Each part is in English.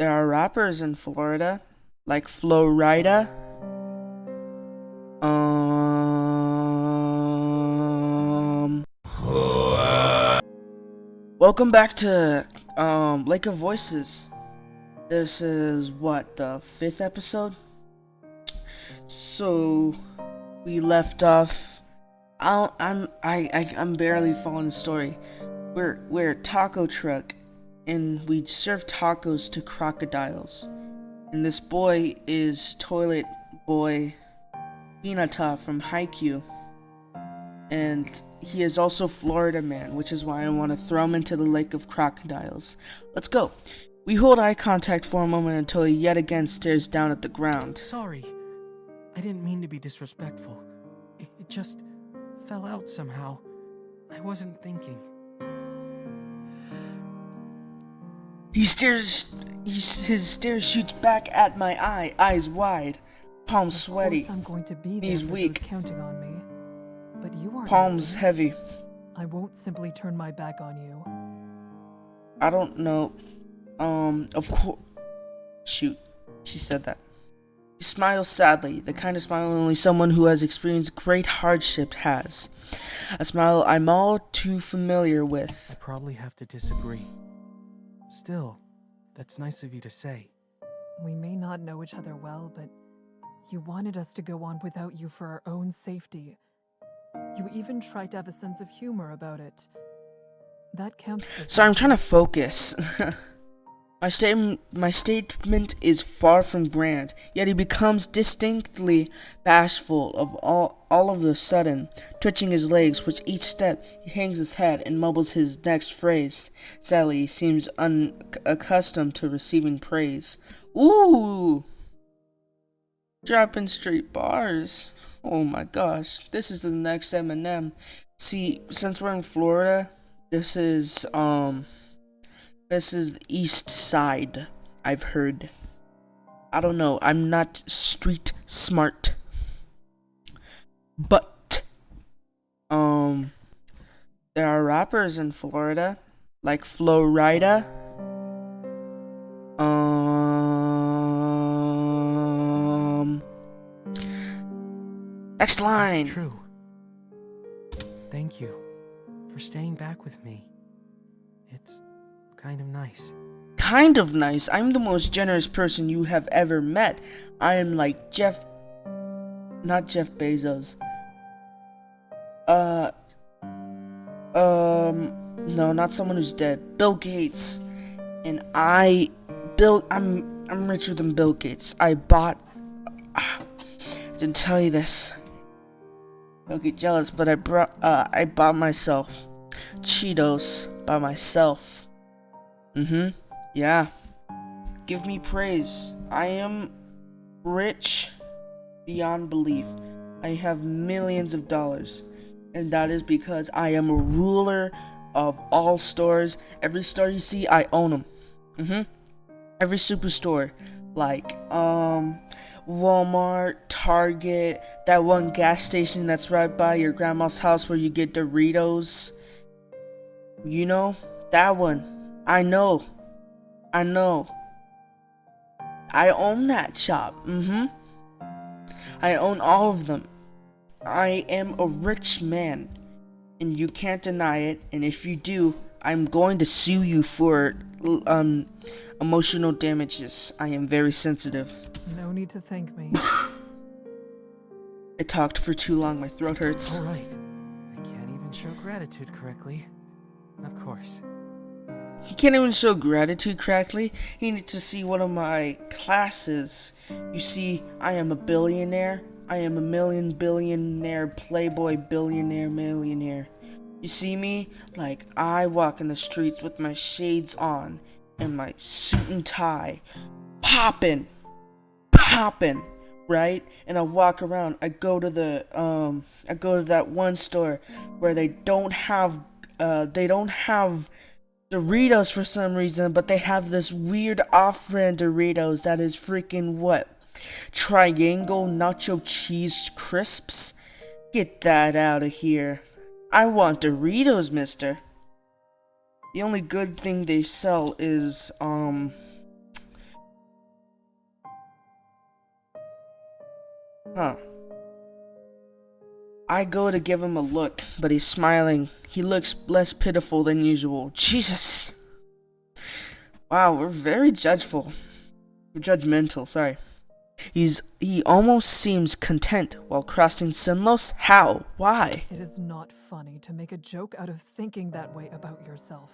There are rappers in Florida, like Flo Rida. Um, Welcome back to Lake of Voices. This is what, the 5th episode? So we left off. I'm barely following the story. We're a taco truck, and we serve tacos to crocodiles. And this boy is Toilet Boy Hinata from Haikyuu. And he is also Florida Man, which is why I want to throw him into the lake of crocodiles. Let's go. We hold eye contact for a moment until he yet again stares down at the ground. Sorry. I didn't mean to be disrespectful. It just fell out somehow. I wasn't thinking. His stare shoots back at my eyes wide, palms sweaty, I'm going to be there knees for weak, those counting on me. But you are palms heavy. I won't simply turn my back on you. I don't know. Of course. Shoot, she said that. He smiles sadly, the kind of smile only someone who has experienced great hardship has. A smile I'm all too familiar with. I probably have to disagree. Still, that's nice of you to say. We may not know each other well, but you wanted us to go on without you for our own safety. You even tried to have a sense of humor about it. That counts for Sorry, I'm something. trying to focus. My statement is far from grand, yet he becomes distinctly bashful of all of a sudden, twitching his legs, with each step he hangs his head and mumbles his next phrase. Sadly, he seems unaccustomed to receiving praise. Ooh! Dropping straight bars. Oh my gosh, this is the next Eminem. See, since we're in Florida, this is the east side, I've heard. I don't know, I'm not street smart. But, there are rappers in Florida, like Flo Rida. Next line. That's true. Thank you for staying back with me. It's kind of nice. Kind of nice. I'm the most generous person you have ever met. I am like not Jeff Bezos. No, not someone who's dead. Bill Gates. And I'm richer than Bill Gates. I didn't tell you this. Don't get jealous, but I bought myself Cheetos by myself. Yeah. Give me praise. I am rich beyond belief. I have millions of dollars. And that is because I am a ruler of all stores. Every store you see, I own them. Every superstore. Like, Walmart, Target, that one gas station that's right by your grandma's house where you get Doritos. You know? That one. I know. I own that shop. I own all of them. I am a rich man, and you can't deny it. And if you do, I'm going to sue you for emotional damages. I am very sensitive. No need to thank me. I talked for too long. My throat hurts. All right. I can't even show gratitude correctly. Of course. He can't even show gratitude correctly. He needs to see one of my classes. You see, I am a billionaire. I am a billionaire, playboy, billionaire, millionaire. You see me? Like, I walk in the streets with my shades on and my suit and tie. Poppin', right? And I walk around. I go to that one store where they don't have Doritos for some reason, but they have this weird off-brand Doritos that is freaking what? Triangle nacho cheese crisps? Get that out of here. I want Doritos, mister. The only good thing they sell is Huh. I go to give him a look, but he's smiling. He looks less pitiful than usual. Jesus! Wow, we're very judgmental, sorry. He almost seems content while crossing Sinlos. How? Why? It is not funny to make a joke out of thinking that way about yourself.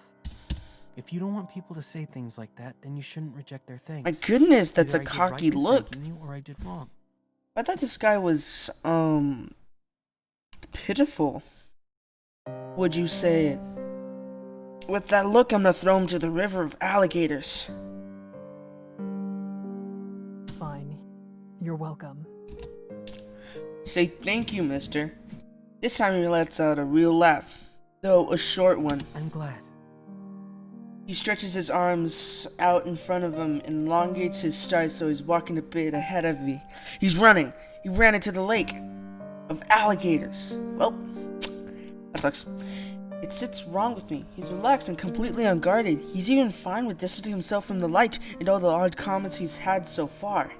If you don't want people to say things like that, then you shouldn't reject their thanks. My goodness, that's Either a I did cocky right in look. thanking you, or I did wrong. I thought this guy was, pitiful. Would you say it? With that look, I'm gonna throw him to the river of alligators. Fine. You're welcome. Say thank you, mister. This time he lets out a real laugh, though a short one. I'm glad. He stretches his arms out in front of him and elongates his stride so he's walking a bit ahead of me. He's running. He ran into the lake of alligators. Well, that sucks. It sits wrong with me. He's relaxed and completely unguarded. He's even fine with distancing himself from the light and all the odd comments he's had so far.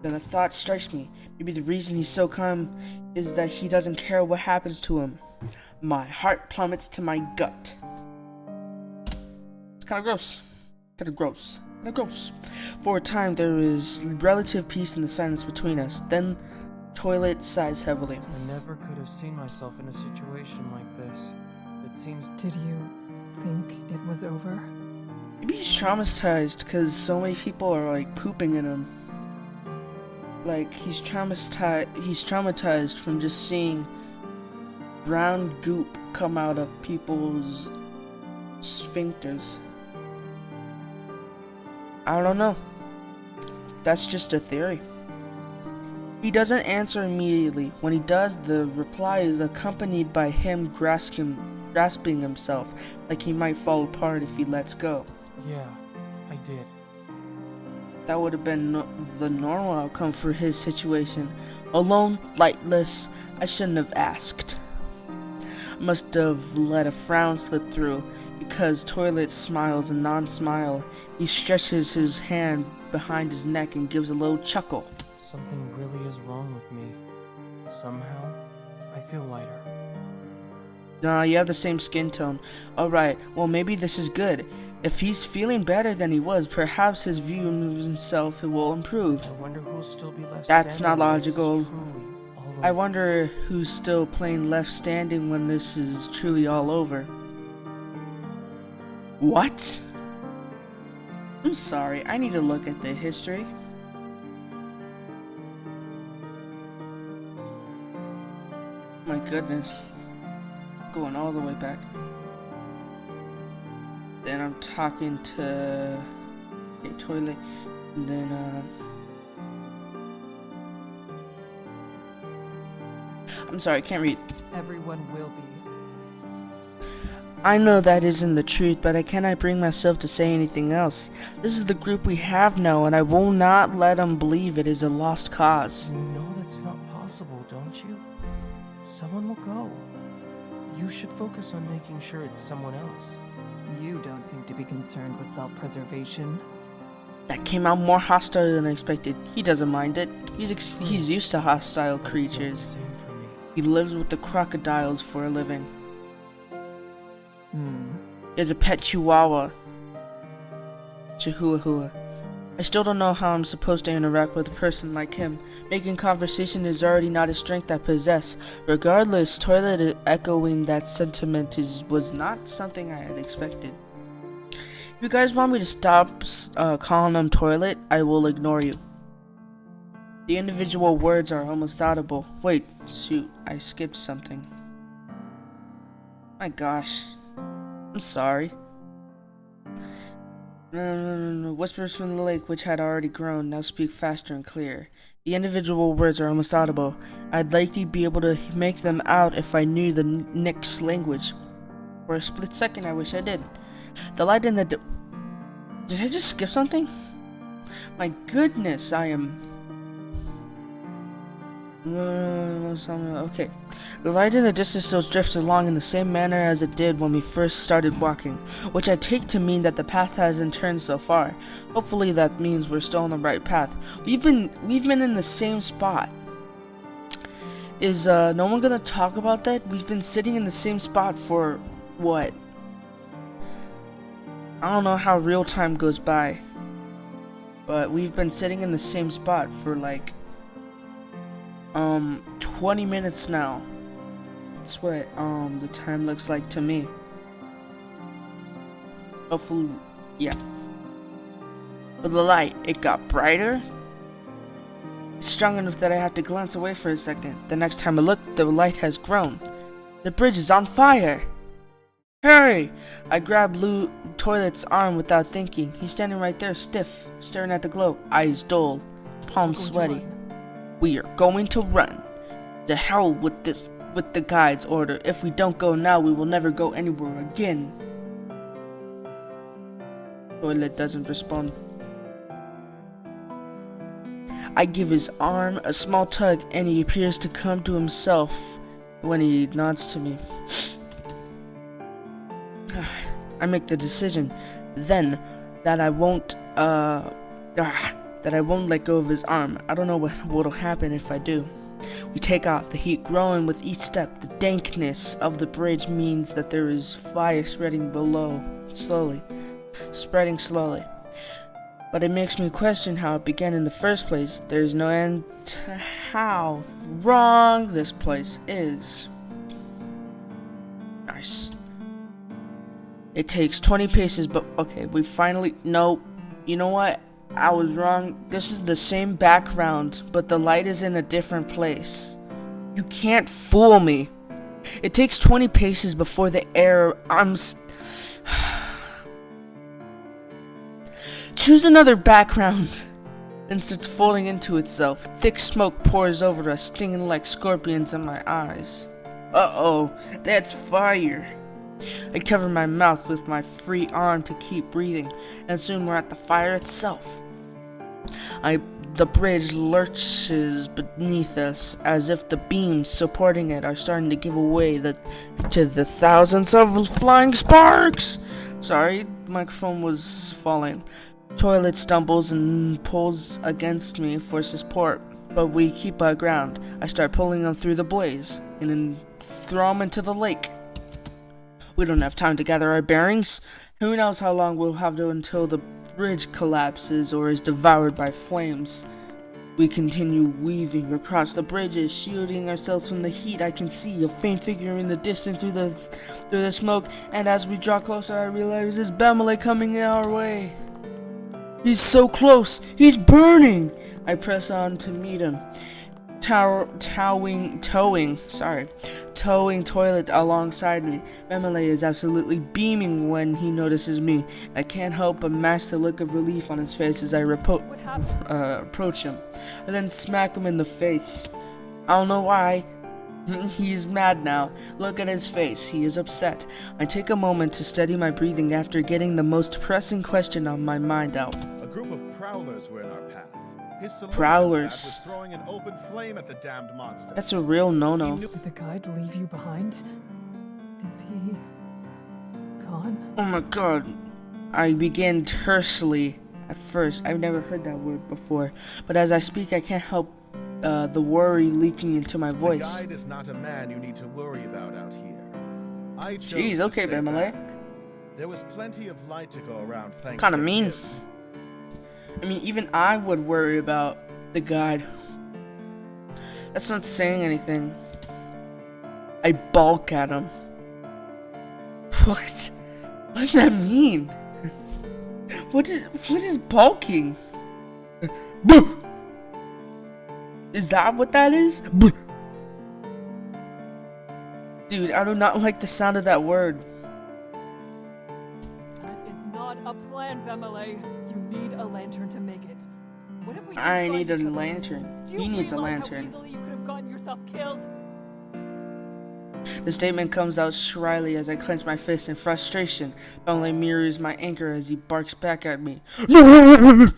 Then a thought strikes me. Maybe the reason he's so calm is that he doesn't care what happens to him. My heart plummets to my gut. It's kind of gross. For a time, there is relative peace in the silence between us. Then, Toilet sighs heavily. I never could have seen myself in a situation like this. It seems... Did you think it was over? Maybe he's traumatized because so many people are like pooping in him. Like he's traumatized from just seeing brown goop come out of people's sphincters. I don't know. That's just a theory. He doesn't answer immediately. When he does, the reply is accompanied by him grasping himself, like he might fall apart if he lets go. Yeah, I did. That would have been the normal outcome for his situation. Alone, lightless, I shouldn't have asked. Must have let a frown slip through, because Toilet smiles a non-smile. He stretches his hand behind his neck and gives a low chuckle. Something really is wrong with me. Somehow, I feel lighter. Nah, you have the same skin tone. Alright, well maybe this is good. If he's feeling better than he was, perhaps his view of himself will improve. I wonder who'll still be left That's standing not when this is logical. truly all I over. wonder who's still playing left standing when this is truly all over. What? I'm sorry, I need to look at the history. My goodness. Going all the way back. Then I'm talking to a Toilet, and then I'm sorry, I can't read. Everyone will be. I know that isn't the truth, but I cannot bring myself to say anything else. This is the group we have now, and I will not let them believe it is a lost cause. You know that's not possible, don't you? Someone will go. You should focus on making sure it's someone else. You don't seem to be concerned with self-preservation. That came out more hostile than I expected. He doesn't mind it. He's used to hostile But it's not the creatures. same for me. He lives with the crocodiles for a living. He has a pet chihuahua. Chihuahua. I still don't know how I'm supposed to interact with a person like him. Making conversation is already not a strength I possess. Regardless, Toilet echoing that sentiment was not something I had expected. If you guys want me to stop calling him Toilet, I will ignore you. The individual words are almost audible. Wait, shoot, I skipped something. My gosh. I'm sorry. No. Whispers from the lake, which had already grown, now speak faster and clearer. The individual words are almost audible. I'd like to be able to make them out if I knew the Nyx language. For a split second, I wish I did. The light in the... Did I just skip something? My goodness, I am... Okay. The light in the distance still drifts along in the same manner as it did when we first started walking, which I take to mean that the path hasn't turned so far. Hopefully that means we're still on the right path. We've been in the same spot. Is no one gonna talk about that? We've been sitting in the same spot for what? I don't know how real time goes by, but we've been sitting in the same spot for like 20 minutes now. That's what the time looks like to me. Hopefully, yeah. But the light, it got brighter. It's strong enough that I had to glance away for a second. The next time I looked, the light has grown. The bridge is on fire! Hurry! I grabbed Lou Toilet's arm without thinking. He's standing right there, stiff, staring at the glow, eyes dull, palms sweaty. We are going to run. The hell with the guide's order. If we don't go now, we will never go anywhere again. Toilet doesn't respond. I give his arm a small tug and he appears to come to himself when he nods to me. I make the decision then that I won't let go of his arm. I don't know what'll happen if I do. We take off, the heat growing with each step. The dankness of the bridge means that there is fire spreading slowly. But it makes me question how it began in the first place. There is no end to how wrong this place is. Nice. It takes 20 paces, but okay, we finally... No, you know what? I was wrong. This is the same background, but the light is in a different place. You can't fool me. It takes 20 paces before the air... Choose another background. Then starts folding into itself. Thick smoke pours over us, stinging like scorpions in my eyes. Uh-oh, that's fire. I cover my mouth with my free arm to keep breathing, and soon we're at the fire itself. The bridge lurches beneath us, as if the beams supporting it are starting to give way to the thousands of flying sparks. Sorry, microphone was falling. Toilet stumbles and pulls against me for support, but we keep our ground. I start pulling him through the blaze, and then throw him into the lake. We don't have time to gather our bearings. Who knows how long we'll have until the bridge collapses or is devoured by flames. We continue weaving across the bridges, shielding ourselves from the heat. I can see a faint figure in the distance through the smoke, and as we draw closer, I realize it's Bemele coming our way. He's so close! He's burning! I press on to meet him. Towing Toilet alongside me. Bemele is absolutely beaming when he notices me. I can't help but match the look of relief on his face as I approach him. I then smack him in the face. I don't know why. He's mad now. Look at his face. He is upset. I take a moment to steady my breathing after getting the most pressing question on my mind out. A group of prowlers were in our path. His solution Prowlers. was throwing an open flame at the damned monster. That's a real no-no. Did the guide leave you behind? Is he gone? Oh my god. I begin tersely at first. I've never heard that word before. But as I speak, I can't help the worry leaking into my voice. The guide is not a man you need to worry about out here. I chose Jeez, to okay, stay Bemele. back. There was plenty of light to go around thanks Kinda to mean. him. I mean, even I would worry about the guide. That's not saying anything. I balk at him. What? What does that mean? What is balking? Is that what that is? Dude, I do not like the sound of that word. That is not a plan, Bemele. You need a lantern to make it. What if we I didn't need find a each other? lantern. Do you He needs a realize lantern. How easily you could have gotten yourself killed? The statement comes out shrilly as I clench my fist in frustration. Bemele mirrors my anger as he barks back at me.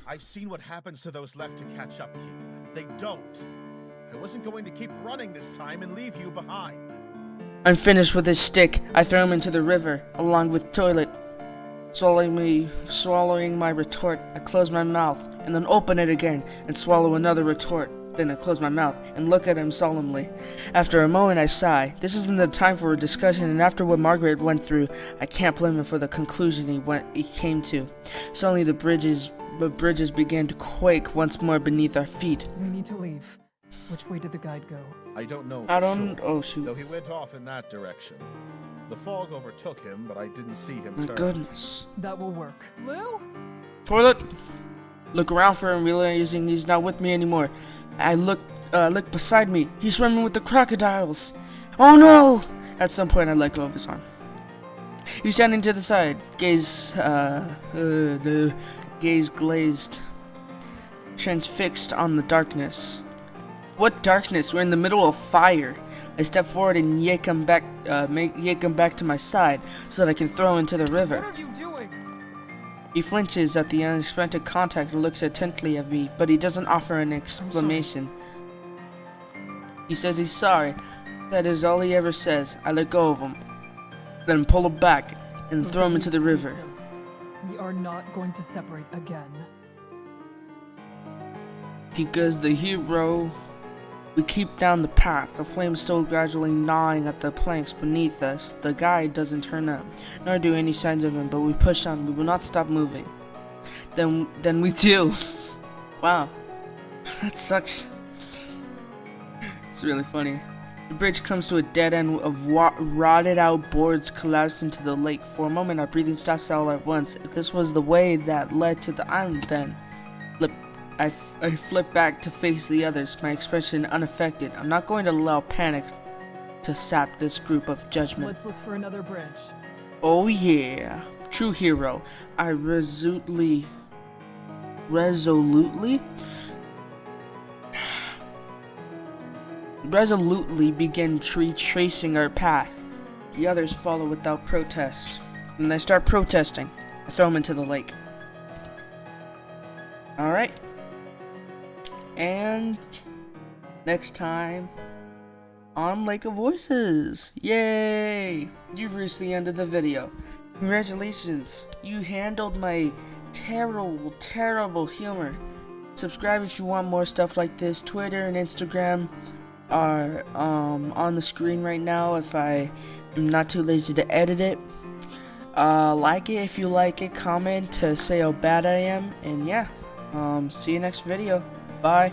I've seen what happens to those left to catch up, Kika. They don't. I wasn't going to keep running this time and leave you behind. Unfinished with his stick, I throw him into the river, along with Toilet. Swallowing my retort, I close my mouth, and then open it again, and swallow another retort. Then I close my mouth, and look at him solemnly. After a moment I sigh. This isn't the time for a discussion, and after what Margaret went through, I can't blame him for the conclusion he came to. Suddenly the bridges began to quake once more beneath our feet. We need to leave. Which way did the guide go? I don't know. Oh shoot. Though he went off in that direction. The fog overtook him, but I didn't see him My turn. goodness. That will work. Lou? Toilet! Look around for him, realizing he's not with me anymore. I look beside me. He's swimming with the crocodiles. Oh no! At some point, I let go of his arm. He's standing to the side, gaze glazed, transfixed on the darkness. What darkness? We're in the middle of fire. I step forward and yank him back to my side so that I can throw him into the river. What are you doing? He flinches at the unexpected contact and looks intently at me, but he doesn't offer an explanation. He says he's sorry. That is all he ever says. I let go of him, then pull him back and throw him into the Stay river. close. We are not going to separate again. Because the hero, we keep down the path, the flames still gradually gnawing at the planks beneath us. The guide doesn't turn up, nor do any signs of him, but we push on. We will not stop moving. Then we do. Wow. That sucks. It's really funny. The bridge comes to a dead end of rotted out boards collapsed into the lake. For a moment, our breathing stops all at once. If this was the way that led to the island, then I flip back to face the others, my expression unaffected. I'm not going to allow panic to sap this group of judgment. Let's look for another bridge. Oh yeah, true hero. I resolutely begin retracing our path. The others follow without protest. When they start protesting, I throw them into the lake. Alright. And next time on Lake of Voices. Yay! You've reached the end of the video. Congratulations. You handled my terrible humor. Subscribe if you want more stuff like this. Twitter and Instagram are on the screen right now if I am not too lazy to edit it. Like it if you like it. Comment to say how bad I am. And yeah, see you next video. Bye.